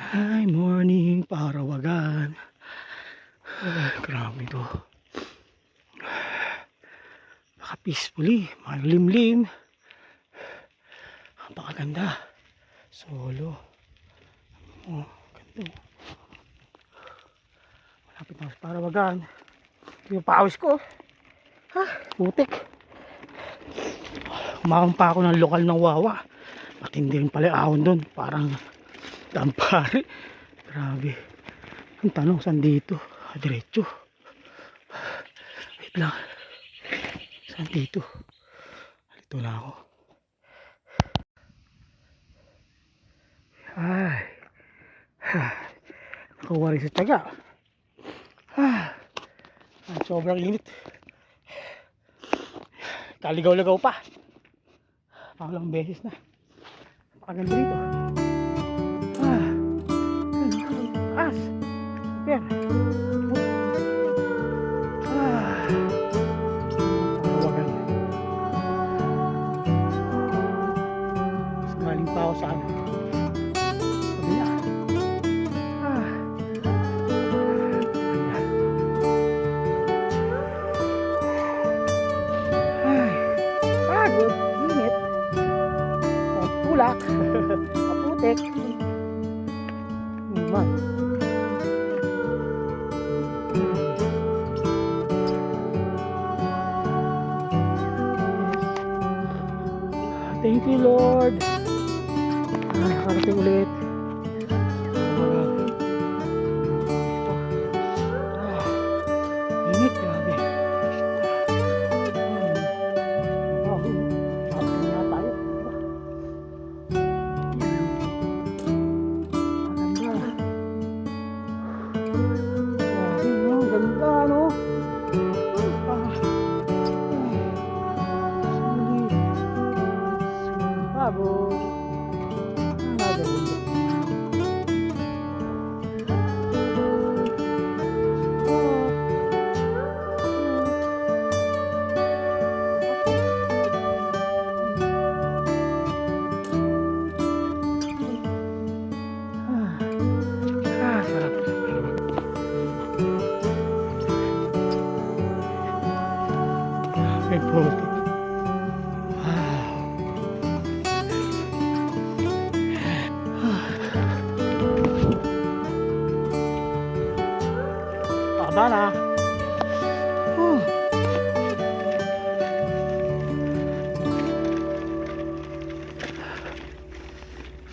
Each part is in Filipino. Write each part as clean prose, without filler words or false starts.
Hi, morning, Parawagan. Grabe to. Baka peacefully, malimlim. Napakaganda. Solo. Oh, ganda. Malapit na sa Parawagan. Yung pawis ko. Ha, putik. Umakang pa ako ng lokal ng Wawa. Matindi rin pala ahon doon. Parang dampari. Grabe. Ang tanong, saan dito? Diretso. Wait lang. Saan dito? Dito na ako. Ay. Nakawari sa tiyaga. Sobrang init. Kaligaw-lagaw pa. Pangalang beses na. Napakaganda dito. Taas. Super. Parawagan. Mas galing pa ako sa ano. Kabila. Pagod. Init. Tulak. Kaputik. Naman. Thank you, Lord. Nakarating ulit. Init, grabe. Sabi na tayo. Maganda. Grabe, no? Ganda, no? Sulit. Pagod. Sarap. May protein. Taba na.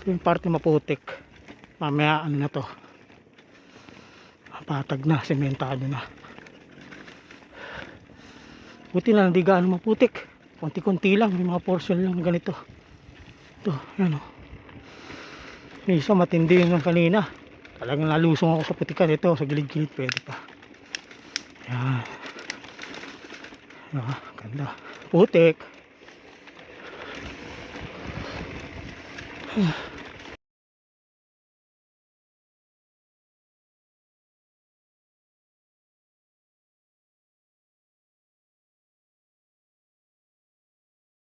Yung parte maputik. Mamaya ano na to. Patag na, sementado na. Buti na hindi gaano maputik. Konti-konti lang, may mga portion lang ganito. Ito, yan o. May isa matindi yun ng kanina. Talagang nalusong ako sa putikan. Ito, sa gilid-gilid pwede pa. Yan. Ganda. Putik.